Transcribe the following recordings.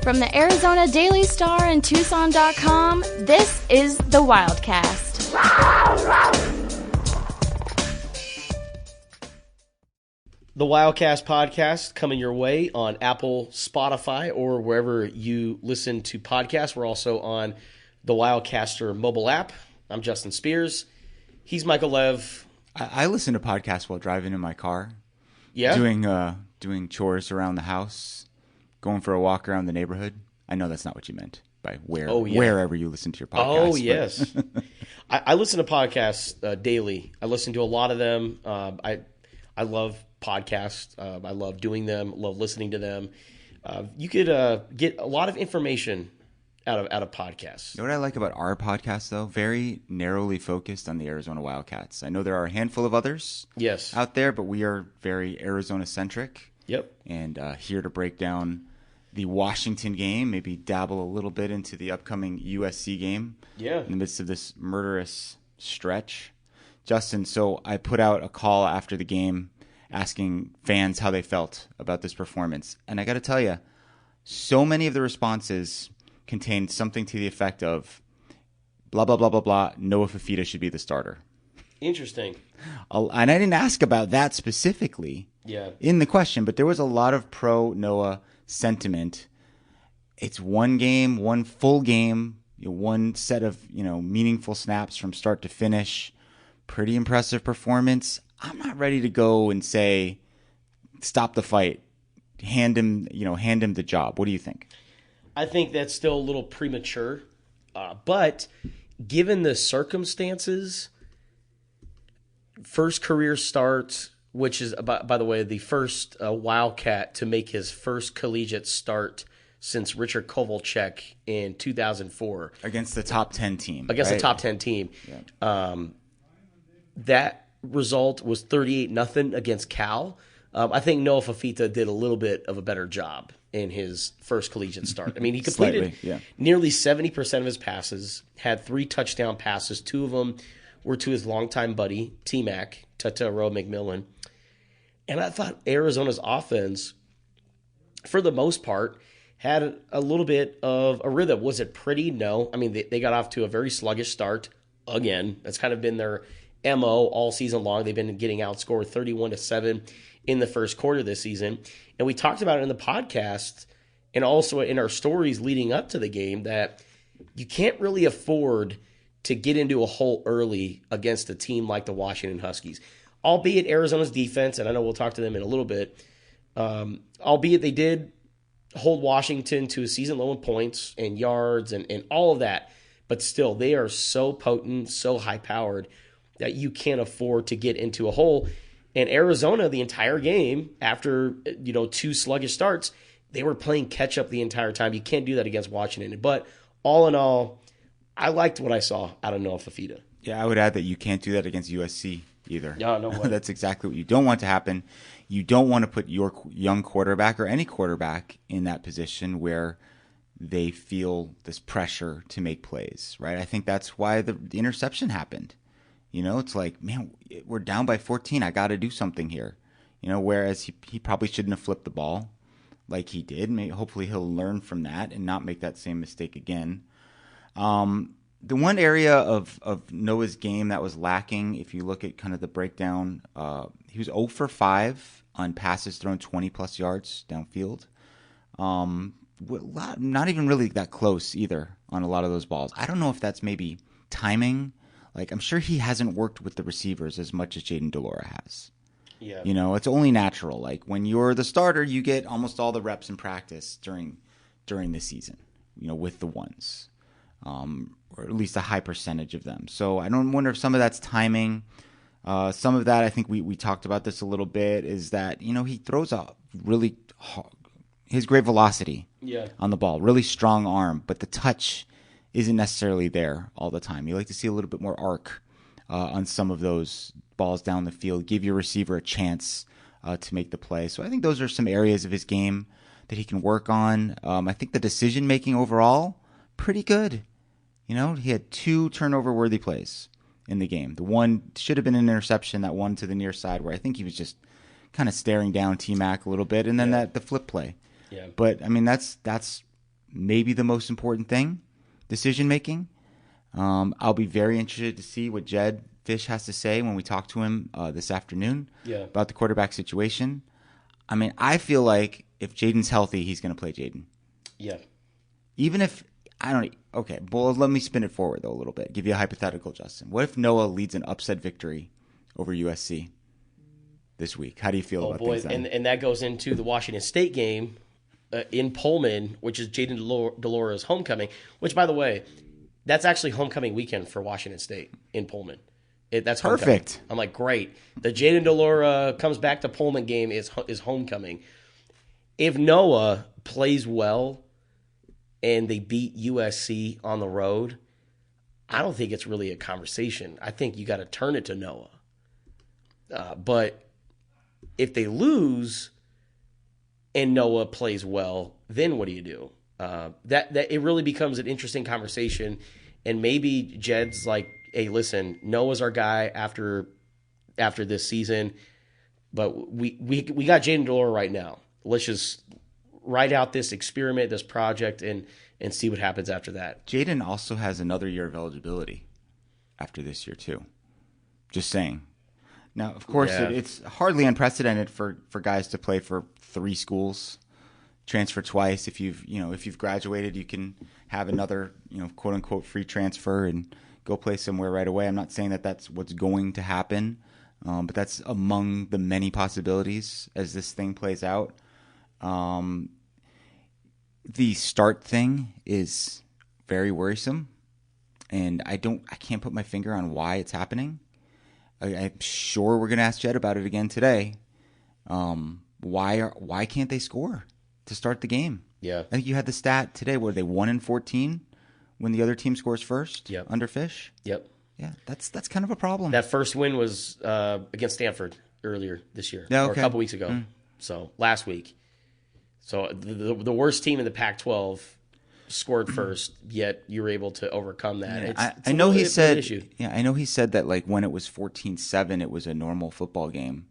From the Arizona Daily Star and Tucson.com, this is the Wildcast. The Wildcast podcast coming your way on Apple, Spotify, or wherever you listen to podcasts. We're also on the Wildcaster mobile app. I'm Justin Spears. He's Michael Lev. I listen to podcasts while driving in my car. Yeah? Doing chores around the house, going for a walk around the neighborhood. I know that's not what you meant by wherever you listen to your podcast. Oh, yes. I listen to podcasts daily. I listen to a lot of them. I love podcasts. I love doing them, love listening to them. You could get a lot of information out of podcasts. You know what I like about our podcast, though? Very narrowly focused on the Arizona Wildcats. I know there are a handful of others out there, but we are very Arizona-centric. Yep. And here to break down the Washington game, maybe dabble a little bit into the upcoming USC game in the midst of this murderous stretch. Justin, so I put out a call after the game asking fans how they felt about this performance. And I got to tell you, so many of the responses contained something to the effect of blah, blah, blah, blah, blah, Noah Fifita should be the starter. Interesting. And I didn't ask about that specifically in the question, but there was a lot of pro-Noah sentiment. It's one game, one full game, one set of meaningful snaps from start to finish. Pretty impressive performance. I'm not ready to go and say, stop the fight, hand him the job. What do you think? I think that's still a little premature, but given the circumstances, first career start, which is, by the way, the first Wildcat to make his first collegiate start since Richard Kovalchuk in 2004. Against the top 10 team. Against right? the top 10 team. Yeah. That result was 38-0 against Cal. I think Noah Fifita did a little bit of a better job in his first collegiate start. I mean, he completed nearly 70% of his passes, had 3 touchdown passes. 2 of them were to his longtime buddy, T-Mac, Tataro McMillan. And I thought Arizona's offense, for the most part, had a little bit of a rhythm. Was it pretty? No. I mean, they got off to a very sluggish start. Again, that's kind of been their MO all season long. They've been getting outscored 31-7 in the first quarter this season. And we talked about it in the podcast and also in our stories leading up to the game that you can't really afford to get into a hole early against a team like the Washington Huskies. Albeit Arizona's defense, and I know we'll talk to them in a little bit, albeit they did hold Washington to a season low in points and yards and all of that, but still they are so potent, so high-powered that you can't afford to get into a hole. And Arizona, the entire game, after 2 sluggish starts, they were playing catch-up the entire time. You can't do that against Washington. But all in all, I liked what I saw out of Noah Fifita. Yeah, I would add that you can't do that against USC either. No way. That's exactly what you don't want to happen. You don't want to put your young quarterback or any quarterback in that position where they feel this pressure to make plays, right? I think that's why the interception happened. It's like, man, we're down by 14. I got to do something here. Whereas he probably shouldn't have flipped the ball like he did. Hopefully he'll learn from that and not make that same mistake again. The one area of Noah's game that was lacking, if you look at kind of the breakdown, he was 0 for 5 on passes thrown 20-plus yards downfield. Not even really that close either on a lot of those balls. I don't know if that's maybe timing. Like, I'm sure he hasn't worked with the receivers as much as Jaden Delora has. Yeah. It's only natural. Like, when you're the starter, you get almost all the reps in practice during the season, with the ones, or at least a high percentage of them. So I don't wonder if some of that's timing. Some of that, I think we talked about this a little bit, is that, he throws a really his great velocity on the ball, really strong arm, but the touch isn't necessarily there all the time. You like to see a little bit more arc on some of those balls down the field, give your receiver a chance to make the play. So I think those are some areas of his game that he can work on. I think the decision-making overall, pretty good. He had 2 turnover-worthy plays in the game. The one should have been an interception, that one to the near side where I think he was just kind of staring down T-Mac a little bit, and then the flip play. Yeah. But, I mean, that's maybe the most important thing, decision making. I'll be very interested to see what Jed Fish has to say when we talk to him this afternoon about the quarterback situation. I mean, I feel like if Jaden's healthy, he's going to play Jaden. Yeah. Even if I don't. Okay, well, let me spin it forward though a little bit. Give you a hypothetical, Justin. What if Noah leads an upset victory over USC this week? How do you feel about things then? And that goes into the Washington State game in Pullman, which is Jaden Delora's homecoming. Which, by the way, that's actually homecoming weekend for Washington State in Pullman. That's homecoming. Perfect. I'm like, great. The Jaden Delora comes back to Pullman game is homecoming. If Noah plays well and they beat USC on the road, I don't think it's really a conversation. I think you got to turn it to Noah. But if they lose and Noah plays well, then what do you do? That it really becomes an interesting conversation. And maybe Jed's like, hey, listen, Noah's our guy after this season, but we got Jaden Delora right now. Let's just write out this experiment, this project, and see what happens after that. Jaden also has another year of eligibility after this year too. Just saying. Now, of course, it's hardly unprecedented for guys to play for 3 schools, transfer twice. If you've graduated, you can have another, quote unquote free transfer and go play somewhere right away. I'm not saying that that's what's going to happen, but that's among the many possibilities as this thing plays out. The start thing is very worrisome, and I can't put my finger on why it's happening. I'm sure we're going to ask Jed about it again today. Why can't they score to start the game? Yeah, I think you had the stat today. Were they 1-14 when the other team scores first? Yep. Under Fish. Yep. Yeah, that's kind of a problem. That first win was against Stanford earlier this year, or a couple weeks ago. So last week. So the worst team in the Pac-12 scored first, yet you were able to overcome that. Yeah, I know he said that like when it was 14-7, it was a normal football game.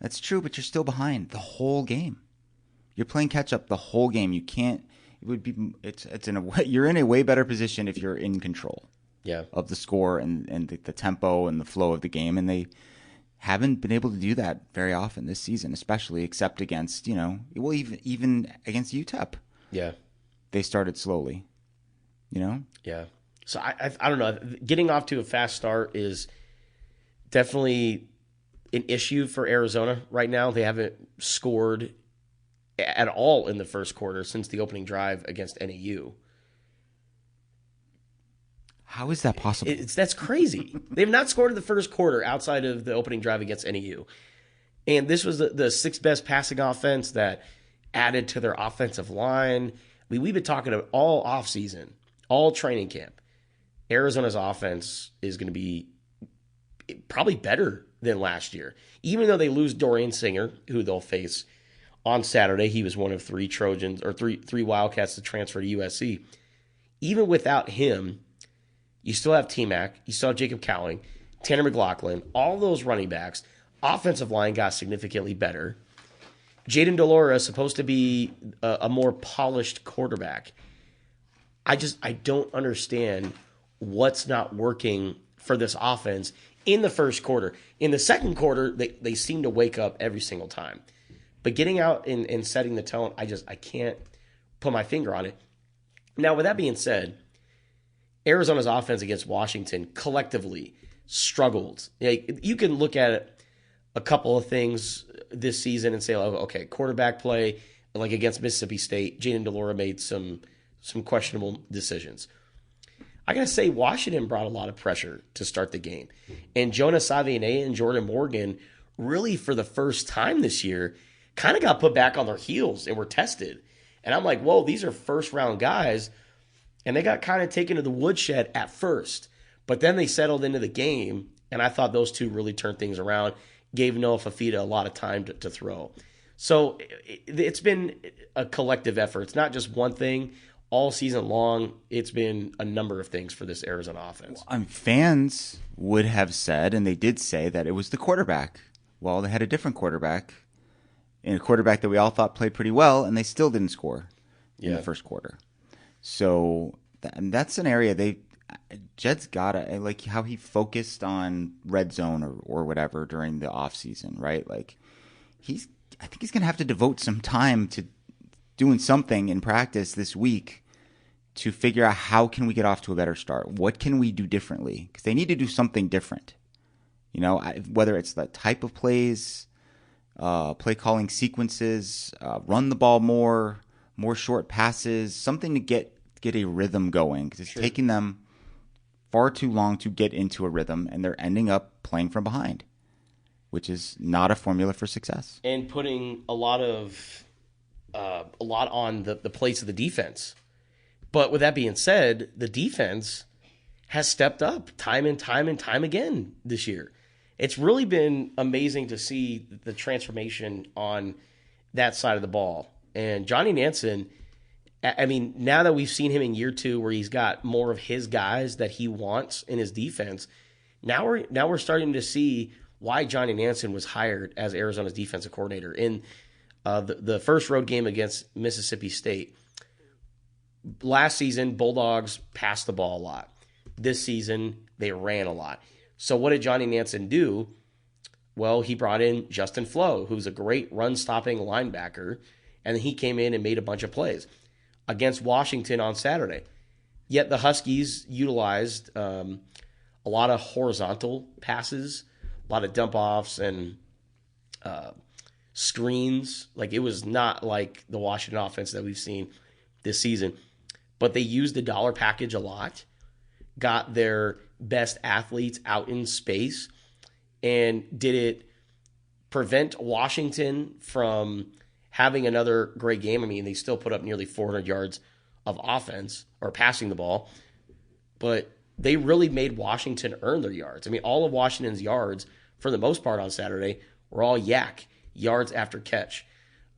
That's true, but you're still behind the whole game. You're playing catch up the whole game. You can't. It would be. It's in a way. You're in a way better position if you're in control. Yeah. Of the score and the tempo and the flow of the game, and they haven't been able to do that very often this season, especially except against even against UTEP. Yeah. They started slowly. Yeah. So I don't know. Getting off to a fast start is definitely an issue for Arizona right now. They haven't scored at all in the first quarter since the opening drive against NAU. How is that possible? That's crazy. They've not scored in the first quarter outside of the opening drive against NAU. And this was the sixth best passing offense that added to their offensive line. We've been talking about all offseason, all training camp. Arizona's offense is going to be probably better than last year. Even though they lose Dorian Singer, who they'll face on Saturday. He was one of 3 Trojans or three Wildcats to transfer to USC. Even without him, you still have T-Mac, you still have Jacob Cowling, Tanner McLaughlin, all those running backs. Offensive line got significantly better. Jaden Delora is supposed to be a more polished quarterback. I don't understand what's not working for this offense in the first quarter. In the second quarter, they seem to wake up every single time. But getting out and setting the tone, I can't put my finger on it. Now, with that being said, Arizona's offense against Washington collectively struggled. You can look at a couple of things this season and say, oh, okay, quarterback play, like against Mississippi State, Jaden Delora made some questionable decisions. I got to say, Washington brought a lot of pressure to start the game. And Jonah Savigne and Jordan Morgan, really for the first time this year, kind of got put back on their heels and were tested. And I'm like, whoa, these are first-round guys. And they got kind of taken to the woodshed at first. But then they settled into the game, and I thought those two really turned things around, gave Noah Fafita a lot of time to throw. So it's been a collective effort. It's not just one thing. All season long, it's been a number of things for this Arizona offense. Fans would have said, and they did say, that it was the quarterback. Well, they had a different quarterback, and a quarterback that we all thought played pretty well, and they still didn't score in the first quarter. So that's an area Jed's gotta, like how he focused on red zone or whatever during the offseason, right? Like I think he's gonna have to devote some time to doing something in practice this week to figure out how can we get off to a better start. What can we do differently? Because they need to do something different. You know, whether it's the type of plays, play calling sequences, run the ball more short passes, something to get a rhythm going. Because it's taking them far too long to get into a rhythm, and they're ending up playing from behind, which is not a formula for success. And putting a lot on the plates of the defense. But with that being said, the defense has stepped up time and time again this year. It's really been amazing to see the transformation on that side of the ball. And Johnny Nansen, I mean, now that we've seen him in year 2 where he's got more of his guys that he wants in his defense, now we're starting to see why Johnny Nansen was hired as Arizona's defensive coordinator. In the first road game against Mississippi State, last season, Bulldogs passed the ball a lot. This season, they ran a lot. So what did Johnny Nansen do? Well, he brought in Justin Flo, who's a great run-stopping linebacker, and he came in and made a bunch of plays against Washington on Saturday. Yet the Huskies utilized a lot of horizontal passes, a lot of dump-offs and screens. Like, it was not like the Washington offense that we've seen this season. But they used the dollar package a lot, got their best athletes out in space, and did it prevent Washington from having another great game? I mean, they still put up nearly 400 yards of offense or passing the ball, but they really made Washington earn their yards. I mean, all of Washington's yards, for the most part on Saturday, were all yards after catch.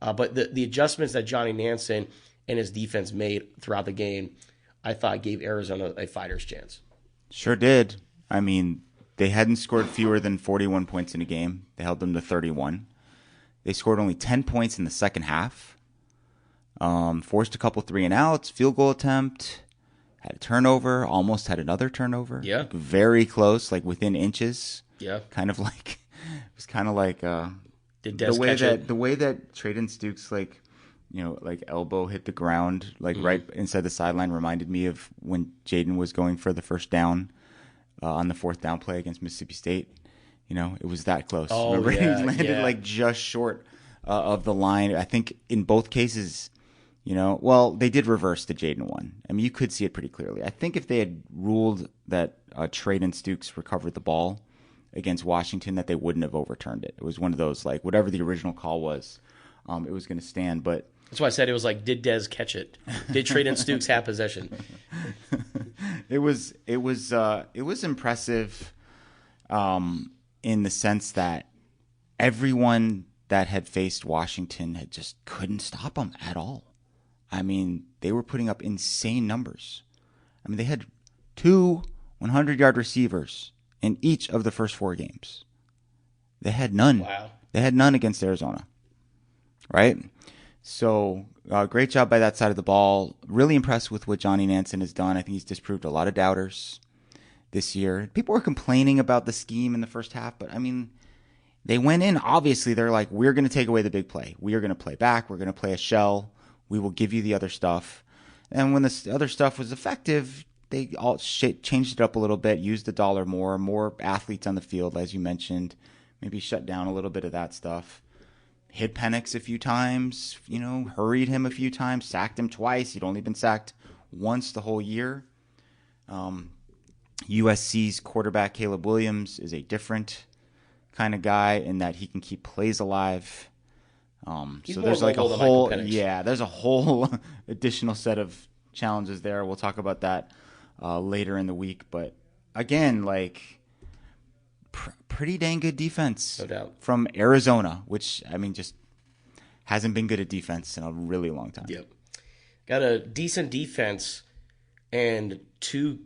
But the adjustments that Johnny Nansen and his defense made throughout the game, I thought gave Arizona a fighter's chance. Sure did. I mean, they hadn't scored fewer than 41 points in a game. They held them to 31. They scored only 10 points in the second half. Forced a couple 3-and-outs, field goal attempt, had a turnover, almost had another turnover. Yeah. Like, very close, like within inches. Yeah. Kind of like, it was kind of like Did Des catch it? The way that Traden Stukes, like, you know, like elbow hit the ground, like right inside the sideline, reminded me of when Jaden was going for the first down on the 4th down play against Mississippi State. You know, it was that close. Oh, remember, yeah, he landed like just short of the line. I think in both cases, you know, well, they did reverse the Jaden one. I mean, you could see it pretty clearly. I think if they had ruled that Traden Stukes recovered the ball against Washington, that they wouldn't have overturned it. It was one of those, like, whatever the original call was, it was going to stand. But that's why I said it was like, did Des catch it? Did Traden Stukes have possession? It was impressive in the sense that everyone that had faced Washington had just couldn't stop them at all. I mean, they were putting up insane numbers. I mean, they had 2 100-yard receivers in each of the first 4 games. They had none. Wow. They had none against Arizona, right? So great job by that side of the ball. Really impressed with what Johnny Nansen has done. I think he's disproved a lot of doubters this year. People were complaining about the scheme in the first half, but I mean, they went in. Obviously, they're like, we're going to take away the big play. We are going to play back. We're going to play a shell. We will give you the other stuff. And when the other stuff was effective, they all changed it up a little bit, used the dollar more athletes on the field, as you mentioned, maybe shut down a little bit of that stuff. Hit Penix a few times, you know, hurried him a few times, sacked him twice. He'd only been sacked once the whole year. USC's quarterback, Caleb Williams, is a different kind of guy in that he can keep plays alive. So there's like a whole, there's a whole additional set of challenges there. We'll talk about that later in the week. But again, like, pretty dang good defense, no doubt, from Arizona, which, I mean, just hasn't been good at defense in a really long time. Yep. Got a decent defense and two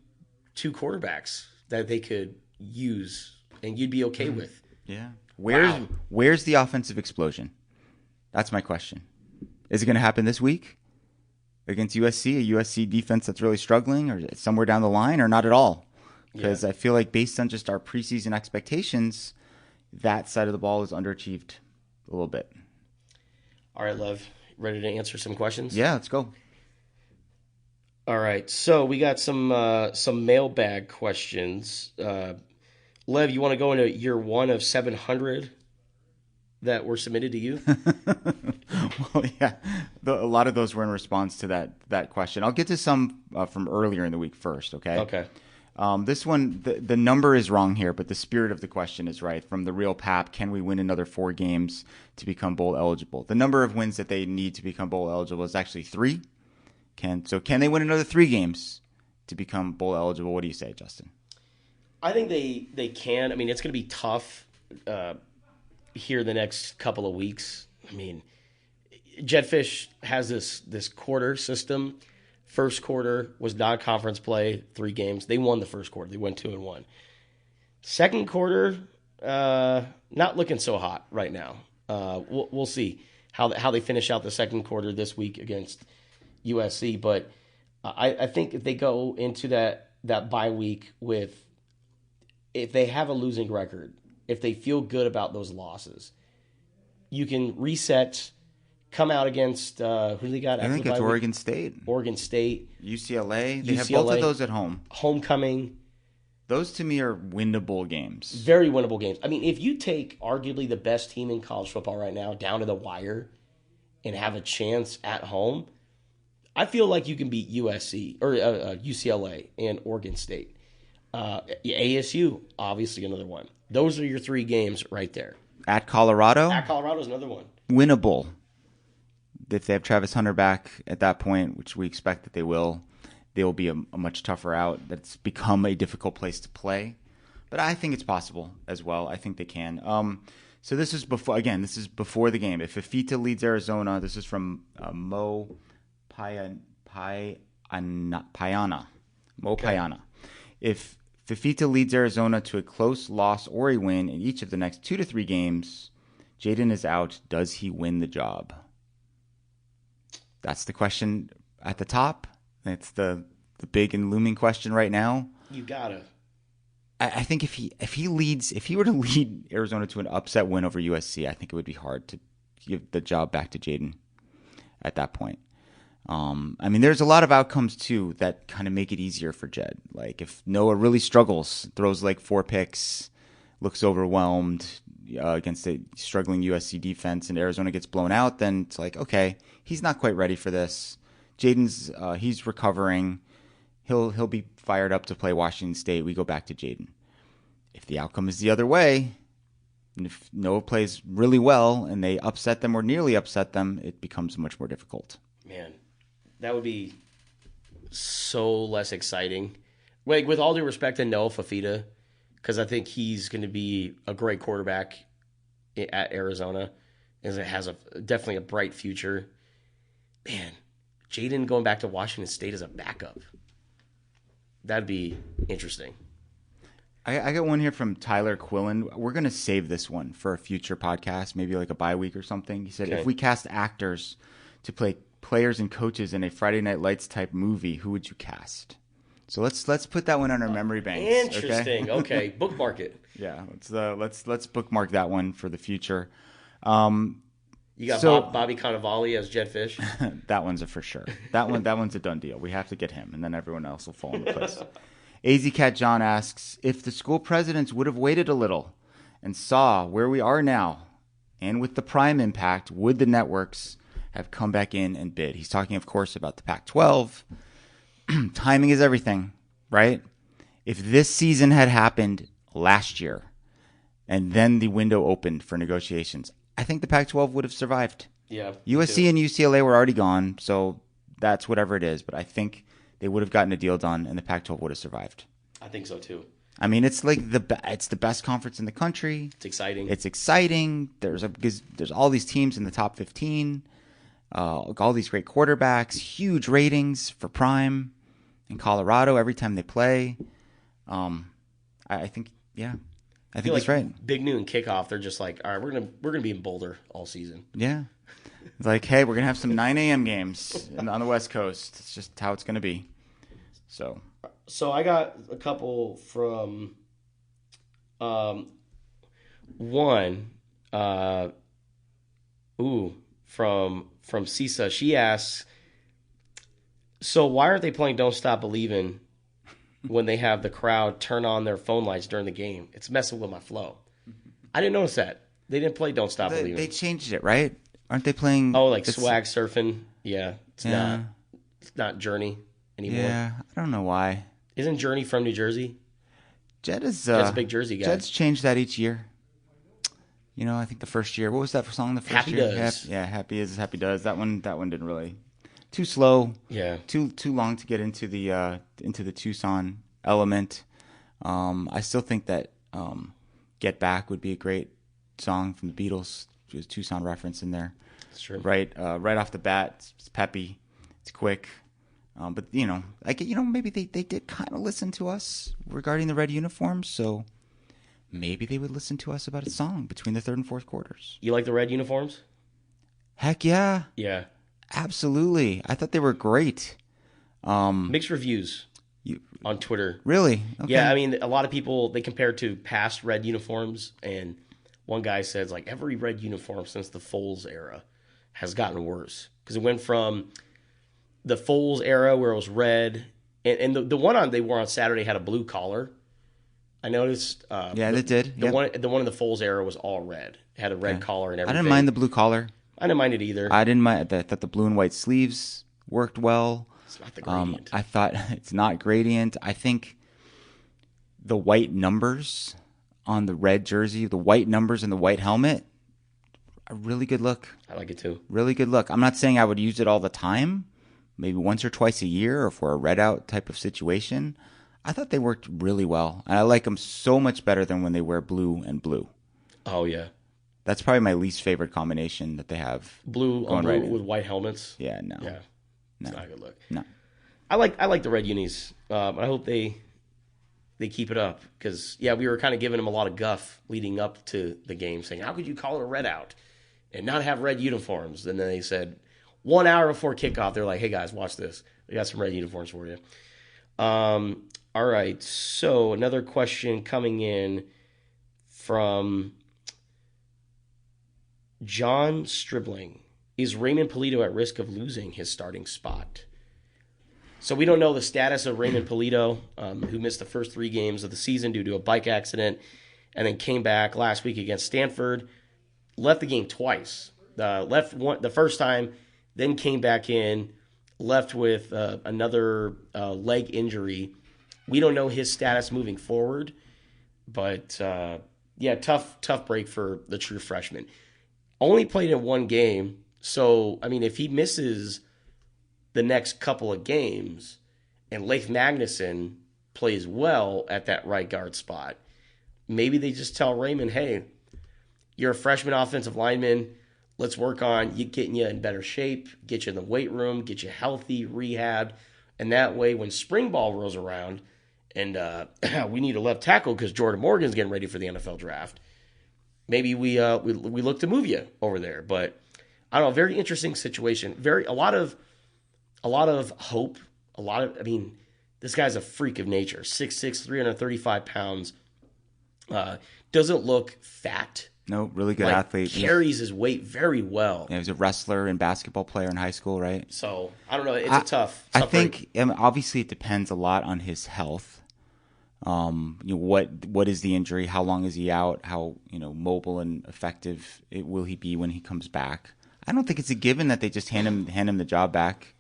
quarterbacks that they could use and you'd be okay with. Yeah. Where's the offensive explosion? That's my question. Is it going to happen this week? against USC, a USC defense that's really struggling, or somewhere down the line, or not at all? Because I feel like based on just our preseason expectations, that side of the ball is underachieved a little bit. All right, Lev, ready to answer some questions? Yeah, let's go. All right, so we got some mailbag questions. Lev, you want to go into year one of 700 that were submitted to you? Well, yeah, a lot of those were in response to that question. I'll get to some from earlier in the week first, okay? Okay. This one, the number is wrong here, but the spirit of the question is right. From the real Pap, can we win another 4 games to become bowl eligible? The number of wins that they need to become bowl eligible is actually 3. Can they win another 3 games to become bowl eligible? What do you say, Justin? I think they can. I mean, it's going to be tough here the next couple of weeks. I mean, Jetfish has this quarter system. First quarter was non-conference play, 3 games. They won the first quarter. They went 2-1. Second quarter, not looking so hot right now. We'll see how they finish out the second quarter this week against USC. But I think if they go into that bye week with, if they have a losing record, if they feel good about those losses, you can reset. Come out against who do they got? I think it's Oregon State. Oregon State. UCLA. They have both of those at home. Homecoming. Those to me are winnable games. Very winnable games. I mean, if you take arguably the best team in college football right now down to the wire and have a chance at home, I feel like you can beat USC or UCLA and Oregon State. ASU, obviously another one. Those are your 3 games right there. At Colorado? At Colorado is another one. Winnable. If they have Travis Hunter back at that point, which we expect that they will be a much tougher out. That's become a difficult place to play. But I think it's possible as well. I think they can. So this is before the game. If Fifita leads Arizona, this is from Mo Payana. If Fifita leads Arizona to a close loss or a win in each of the next 2 to 3 games, Jaden is out. Does he win the job? That's the question at the top. It's the big and looming question right now. You gotta. I think if he were to lead Arizona to an upset win over USC, I think it would be hard to give the job back to Jaden at that point. I mean, there's a lot of outcomes too that kind of make it easier for Jed. Like if Noah really struggles, throws like 4 picks, looks overwhelmed against a struggling USC defense, and Arizona gets blown out, then it's like, okay, he's not quite ready for this. Jaden's he's recovering. He'll be fired up to play Washington State. We go back to Jaden. If the outcome is the other way, and if Noah plays really well and they upset them or nearly upset them, it becomes much more difficult. Man, that would be so less exciting. Like, with all due respect to Noah Fifita, because I think he's going to be a great quarterback at Arizona, and it has definitely a bright future. Man, Jaden going back to Washington State as a backup. That'd be interesting. I got one here from Tyler Quillen. We're going to save this one for a future podcast, maybe like a bye week or something. He said, If we cast actors to play players and coaches in a Friday Night Lights type movie, who would you cast? So let's put that one on our memory banks. Interesting. Okay, bookmark it. Yeah, let's bookmark that one for the future. You got Bobby Cannavale as Jetfish. That one's a for sure. That one's a done deal. We have to get him, and then everyone else will fall into place. AZ Cat John asks, if the school presidents would have waited a little and saw where we are now, and with the Prime impact, would the networks have come back in and bid? He's talking, of course, about the Pac-12. Timing is everything, right? If this season had happened last year and then the window opened for negotiations, I think the Pac-12 would have survived. Yeah. USC and UCLA were already gone, so that's whatever it is. But I think they would have gotten a deal done, and the Pac-12 would have survived. I think so too. I mean, it's like it's the best conference in the country. It's exciting. There's all these teams in the top 15. All these great quarterbacks, huge ratings for Prime in Colorado every time they play. I think, yeah. I think he's right. Big noon kickoff. They're just like, all right, we're gonna be in Boulder all season. Yeah. It's like, hey, we're gonna have some 9 a.m. games on the West Coast. It's just how it's gonna be. So I got a couple from one from Sisa. She asks, so why aren't they playing Don't Stop Believin' when they have the crowd turn on their phone lights during the game? It's messing with my flow. I didn't notice that. They didn't play Don't Stop Believin'. They changed it, right? Aren't they playing? Oh, like Swag Surfing? Yeah. It's not Journey anymore. Yeah, I don't know why. Isn't Journey from New Jersey? Jed's a big Jersey guy. Jed's changed that each year. You know, I think the first year. What was that song? The first Happy year. Does. Happy is Happy Does. That one didn't really. Too slow. Yeah. Too long to get into the Tucson element. I still think that Get Back would be a great song from the Beatles. There's a Tucson reference in there. That's true. Right off the bat, it's peppy, it's quick. But maybe they did kind of listen to us regarding the red uniforms, so maybe they would listen to us about a song between the third and fourth quarters. You like the red uniforms? Heck yeah. Yeah. Absolutely. I thought they were great. Mixed reviews on Twitter. Really? Okay. Yeah, I mean, a lot of people, they compare to past red uniforms, and one guy says, like, every red uniform since the Foles era has gotten worse. Because it went from the Foles era where it was red, and the one they wore on Saturday had a blue collar. I noticed. They did. The one in the Foles era was all red. It had a red collar and everything. I didn't mind the blue collar. I didn't mind it either. I didn't mind. I thought the blue and white sleeves worked well. It's not the gradient. I thought it's not gradient. I think the white numbers on the red jersey, the white numbers and the white helmet, a really good look. I like it too. Really good look. I'm not saying I would use it all the time, maybe once or twice a year or for a red out type of situation. I thought they worked really well. And I like them so much better than when they wear blue and blue. Oh, yeah. That's probably my least favorite combination that they have. Blue on blue with white helmets. Yeah, no. Yeah. It's not a good look. No. I like the red unis. I hope they keep it up because, we were kind of giving them a lot of guff leading up to the game, saying, how could you call it a red out and not have red uniforms? And then they said 1 hour before kickoff, they're like, hey, guys, watch this. We got some red uniforms for you. All right, so another question coming in from John Stribling. Is Raymond Polito at risk of losing his starting spot? So we don't know the status of Raymond Polito, who missed the first 3 games of the season due to a bike accident, and then came back last week against Stanford. Left the game twice. Left the first time, then came back in, left with another leg injury. We don't know his status moving forward, but tough break for the true freshman. Only played in 1 game, so I mean, if he misses the next couple of games and Leif Magnuson plays well at that right guard spot, maybe they just tell Raymond, hey, you're a freshman offensive lineman. Let's work on getting you in better shape, get you in the weight room, get you healthy, rehabbed, and that way when spring ball rolls around and we need a left tackle because Jordan Morgan's getting ready for the NFL draft, maybe we look to move you over there. But I don't know, very interesting situation. A lot of hope. This guy's a freak of nature. 6'6", 335 pounds. Doesn't look fat. No, really good athlete. Carries his weight very well. Yeah, he was a wrestler and basketball player in high school, right? So I don't know. It's a tough. I think obviously it depends a lot on his health. What is the injury? How long is he out? How mobile and effective will he be when he comes back? I don't think it's a given that they just hand him the job back.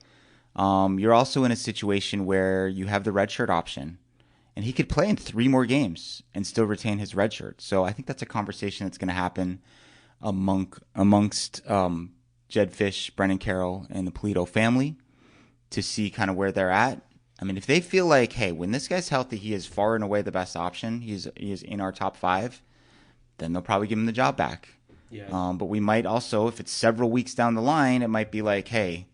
You're also in a situation where you have the redshirt option, and he could play in 3 more games and still retain his redshirt. So I think that's a conversation that's going to happen amongst Jed Fish, Brennan Carroll, and the Polito family to see kind of where they're at. I mean, if they feel like, hey, when this guy's healthy, he is far and away the best option. He is in our top 5. Then they'll probably give him the job back. Yeah. But we might also, if it's several weeks down the line, it might be like, hey,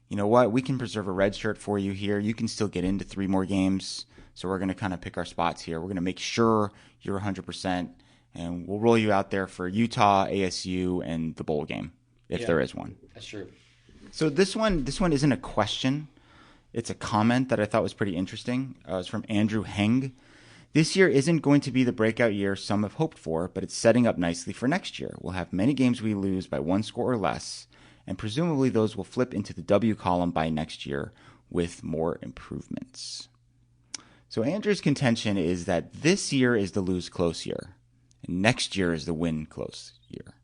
you know what? We can preserve a red shirt for you here. You can still get into 3 more games. So we're going to kind of pick our spots here. We're going to make sure you're 100%. and we'll roll you out there for Utah, ASU, and the bowl game if there is one. That's true. So this one isn't a question. It's a comment that I thought was pretty interesting. It's from Andrew Heng. This year isn't going to be the breakout year some have hoped for, but it's setting up nicely for next year. We'll have many games we lose by one score or less, and presumably those will flip into the W column by next year with more improvements. So Andrew's contention is that this year is the lose close year, and next year is the win close year.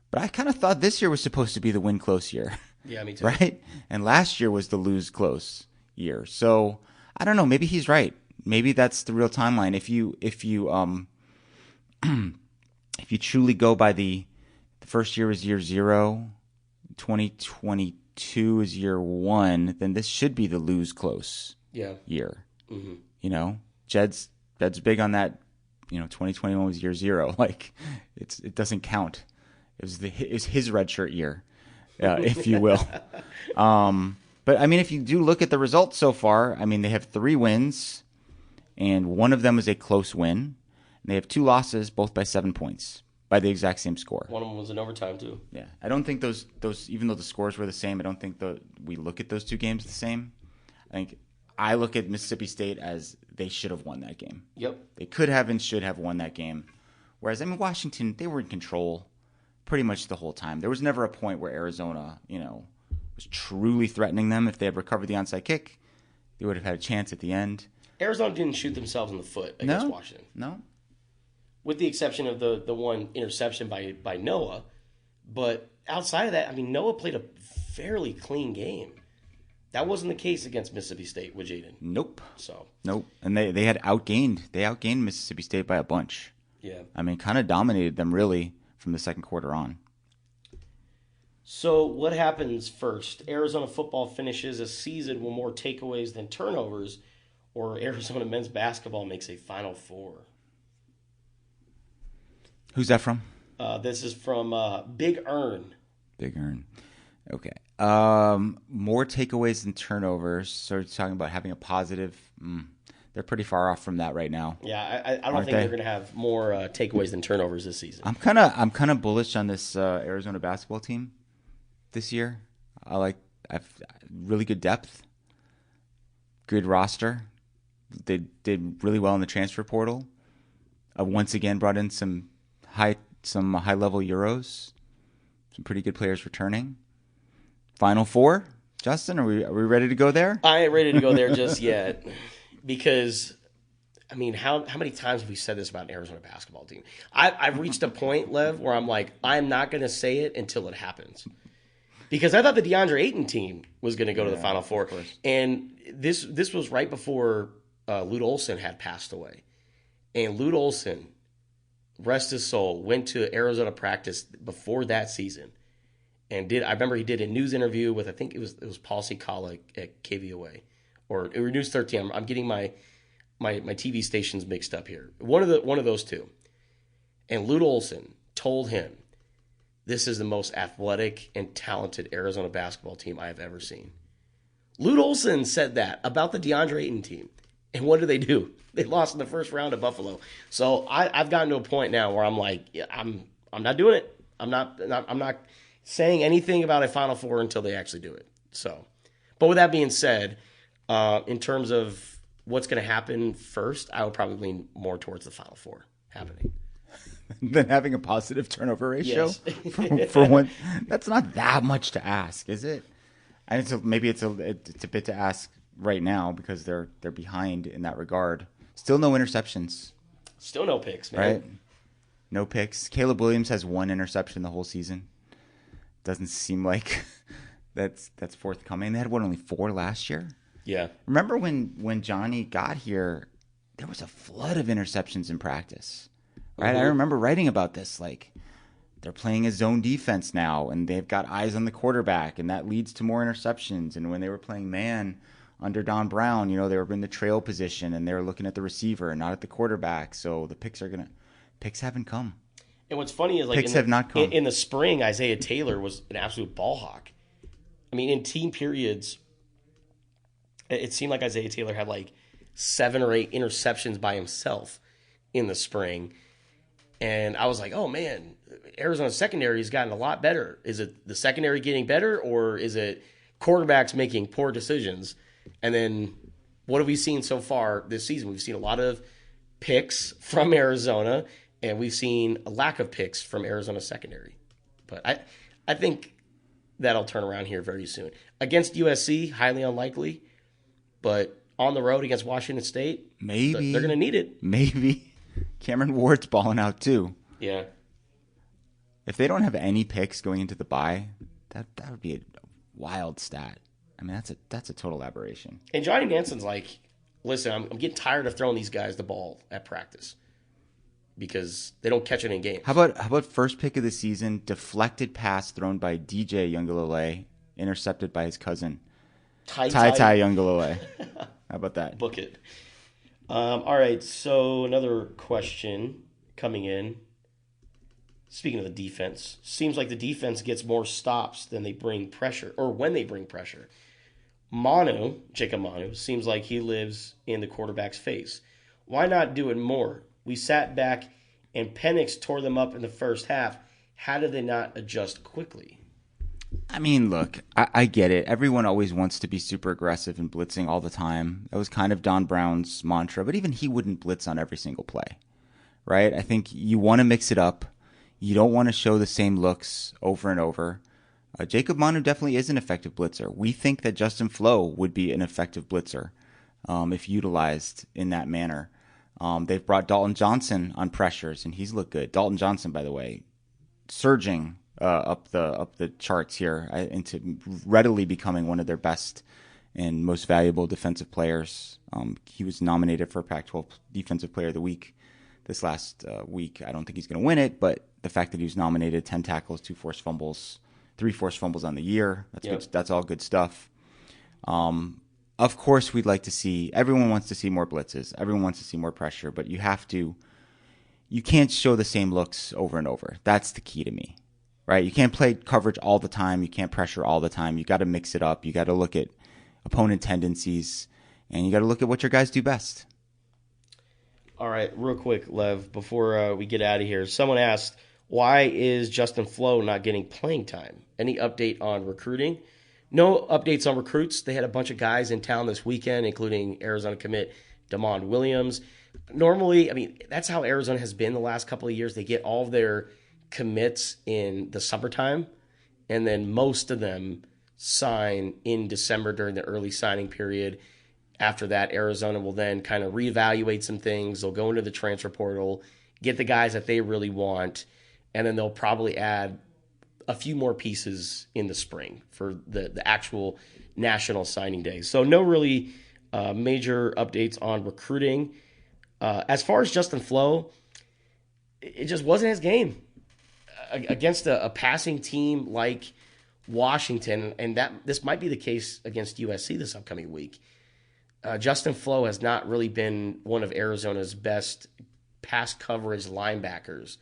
But I kind of thought this year was supposed to be the win close year. Yeah, me too. Right? And last year was the lose close year. So I don't know. Maybe he's right. Maybe that's the real timeline. If you if you truly go by the first year is year 0, 2022 is year 1, then this should be the lose close year. Mm-hmm. You know, Jed's big on that. You know, 2021 was year 0. Like it doesn't count. It was his redshirt year, if you will. But I mean, if you do look at the results so far, I mean, they have 3 wins, and one of them is a close win. And they have 2 losses, both by 7 points, by the exact same score. One of them was in overtime too. Yeah, I don't think those even though the scores were the same, I don't think we look at those 2 games the same. I look at Mississippi State as they should have won that game. Yep, they could have and should have won that game. Whereas Washington, they were in control pretty much the whole time. There was never a point where Arizona, was truly threatening them. If they had recovered the onside kick, they would have had a chance at the end. Arizona didn't shoot themselves in the foot against Washington. No. With the exception of the one interception by Noah. But outside of that, I mean, Noah played a fairly clean game. That wasn't the case against Mississippi State with Jaden. Nope. So. Nope. And they had outgained Mississippi State by a bunch. Yeah. I mean, kind of dominated them really from the second quarter on. So what happens first? Arizona football finishes a season with more takeaways than turnovers, or Arizona men's basketball makes a Final Four? Who's that from? This is from Big Earn. Big Earn. Okay. More takeaways than turnovers. So talking about having a positive. They're pretty far off from that right now. Yeah, I don't think they're going to have more takeaways than turnovers this season. I'm kind of bullish on this Arizona basketball team this year. I've really good depth, good roster. They did really well in the transfer portal. Once again, brought in some high level Euros, some pretty good players returning. Final Four, Justin, are we ready to go there? I ain't ready to go there just yet. Because, I mean, how many times have we said this about an Arizona basketball team? I've reached a point, Lev, where I'm like, I'm not going to say it until it happens. Because I thought the DeAndre Ayton team was going to go to the Final Four. And this was right before Lute Olson had passed away. And Lute Olson, rest his soul, went to Arizona practice before that season. And I remember he did a news interview with, I think it was Paul Cicala at KVOA. Or News 13. I'm getting my TV stations mixed up here. One of those two. And Lute Olson told him, this is the most athletic and talented Arizona basketball team I have ever seen. Lute Olson said that about the DeAndre Ayton team. And what do? They lost in the first round at Buffalo. So I've gotten to a point now where I'm like, I'm not doing it. I'm not saying anything about a Final Four until they actually do it. So, but with that being said, in terms of what's going to happen first, I would probably lean more towards the Final Four happening. Than having a positive turnover ratio? Yes. for one. That's not that much to ask, is it? And maybe it's a bit to ask right now because they're behind in that regard. Still no interceptions. Still no picks, man. Right? No picks. Caleb Williams has 1 interception the whole season. Doesn't seem like that's forthcoming. They had only 4 last year. Yeah. Remember when Johnny got here, there was a flood of interceptions in practice. Right? I remember writing about this. Like, they're playing a zone defense now, and they've got eyes on the quarterback, and that leads to more interceptions. And when they were playing man under Don Brown, they were in the trail position, and they were looking at the receiver and not at the quarterback. So the picks haven't come. And what's funny is, like, picks have not come. In the spring, Isaiah Taylor was an absolute ball hawk. I mean, in team periods, it seemed like Isaiah Taylor had like 7 or 8 interceptions by himself in the spring. And I was like, oh, man, Arizona's secondary has gotten a lot better. Is it the secondary getting better, or is it quarterbacks making poor decisions? And then what have we seen so far this season? We've seen a lot of picks from Arizona, and we've seen a lack of picks from Arizona's secondary. But I think that'll turn around here very soon. Against USC, highly unlikely, but on the road against Washington State, maybe they're going to need it. Maybe. Cameron Ward's balling out too. Yeah. If they don't have any picks going into the bye, that would be a wild stat. I mean, that's a total aberration. And Johnny Manson's like, listen, I'm getting tired of throwing these guys the ball at practice because they don't catch it in games. How about first pick of the season, deflected pass thrown by DJ Youngalola, intercepted by his cousin, Ty Youngalola. How about that? Book it. All right, so another question coming in. Speaking of the defense, seems like the defense gets more stops than they bring pressure, or when they bring pressure. Jacob Manu, seems like he lives in the quarterback's face. Why not do it more? We sat back and Penix tore them up in the first half. How did they not adjust quickly? I mean, look, I get it. Everyone always wants to be super aggressive and blitzing all the time. That was kind of Don Brown's mantra, but even he wouldn't blitz on every single play, right? I think you want to mix it up. You don't want to show the same looks over and over. Jacob Manu definitely is an effective blitzer. We think that Justin Flo would be an effective blitzer if utilized in that manner. They've brought Dalton Johnson on pressures, and he's looked good. Dalton Johnson, by the way, surging up the charts here into readily becoming one of their best and most valuable defensive players. He was nominated for Pac-12 Defensive Player of the Week this last week. I don't think he's going to win it, but the fact that he was nominated, 10 tackles, 2 forced fumbles, 3 forced fumbles on the year, good. That's all good stuff. Of course, we'd like to see, everyone wants to see more blitzes. Everyone wants to see more pressure, but you can't show the same looks over and over. That's the key to me, right? You can't play coverage all the time. You can't pressure all the time. You got to mix it up. You got to look at opponent tendencies, and you got to look at what your guys do best. All right, real quick, Lev, before we get out of here, someone asked, why is Justin Flo not getting playing time? Any update on recruiting? No updates on recruits. They had a bunch of guys in town this weekend, including Arizona commit Damon Williams. Normally, I mean, that's how Arizona has been the last couple of years. They get all of their commits in the summertime, and then most of them sign in December during the early signing period. After that, Arizona will then kind of reevaluate some things. They'll go into the transfer portal, get the guys that they really want, and then they'll probably add a few more pieces in the spring for the actual national signing day. So no really major updates on recruiting. As far as Justin Flo, it just wasn't his game against a passing team like Washington, and this might be the case against USC this upcoming week. Justin Flo has not really been one of Arizona's best pass coverage linebackers.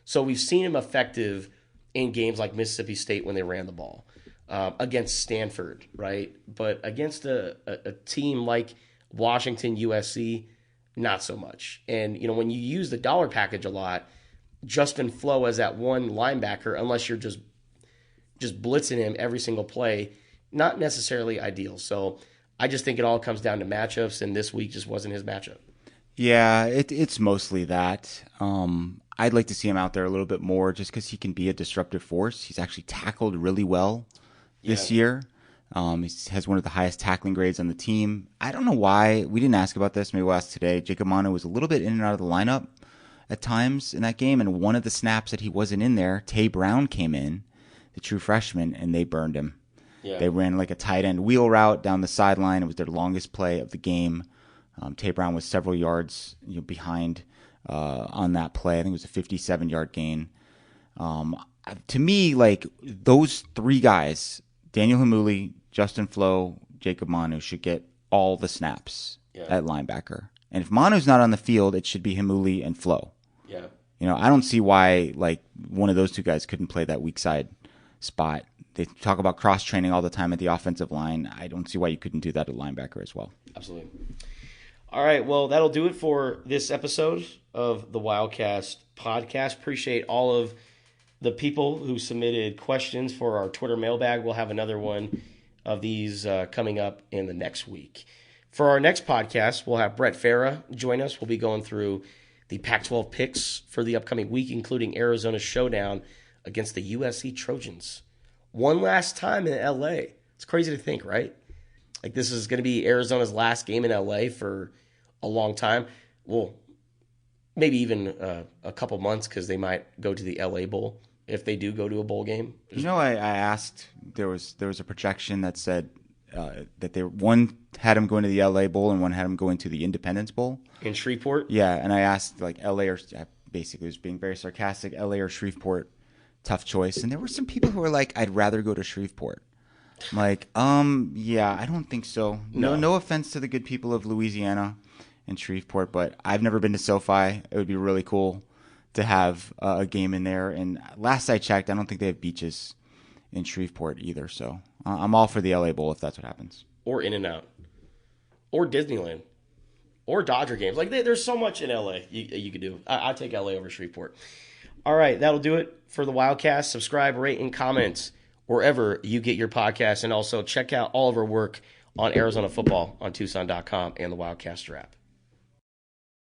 So we've seen him effective in games like Mississippi State when they ran the ball, against Stanford, right? But against a team like Washington, USC, not so much. And, when you use the dollar package a lot, Justin Flo as that one linebacker, unless you're just blitzing him every single play, not necessarily ideal. So I just think it all comes down to matchups, and this week just wasn't his matchup. Yeah, it's mostly that. I'd like to see him out there a little bit more just because he can be a disruptive force. He's actually tackled really well this year. He has one of the highest tackling grades on the team. I don't know why. We didn't ask about this. Maybe we'll ask today. Jacob Manu was a little bit in and out of the lineup at times in that game, and one of the snaps that he wasn't in there, Tay Brown came in, the true freshman, and they burned him. Yeah. They ran like a tight end wheel route down the sideline. It was their longest play of the game. Tay Brown was several yards behind on that play. I think it was a 57-yard gain. To me, like those three guys, Daniel Hamuli, Justin Flo, Jacob Manu, should get all the snaps at linebacker. And if Manu's not on the field, it should be Hamuli and Flo. Yeah. I don't see why like one of those two guys couldn't play that weak side spot. They talk about cross-training all the time at the offensive line. I don't see why you couldn't do that at linebacker as well. Absolutely. All right, well, that'll do it for this episode of the Wildcast podcast. Appreciate all of the people who submitted questions for our Twitter mailbag. We'll have another one of these coming up in the next week. For our next podcast, we'll have Brett Farah join us. We'll be going through the Pac-12 picks for the upcoming week, including Arizona's showdown against the USC Trojans. One last time in LA. It's crazy to think, right? Like, this is going to be Arizona's last game in LA for a long time. Well, maybe even a couple months, because they might go to the LA Bowl if they do go to a bowl game. I asked, there was a projection that said that one had him going to the LA Bowl and one had him going to the Independence Bowl. In Shreveport? Yeah, and I asked, like, LA or, I basically was being very sarcastic, LA or Shreveport, tough choice. And there were some people who were like, I'd rather go to Shreveport. I'm like, yeah, I don't think so. No offense to the good people of Louisiana and Shreveport, but I've never been to SoFi. It would be really cool to have a game in there. And last I checked, I don't think they have beaches in Shreveport either. So I'm all for the LA Bowl if that's what happens. Or In-N-Out. Or Disneyland. Or Dodger games. Like, there's so much in LA you could do. I'd take LA over Shreveport. All right, that'll do it for the Wildcast. Subscribe, rate, and comment wherever you get your podcasts. And also check out all of our work on Arizona football on Tucson.com and the Wildcaster app.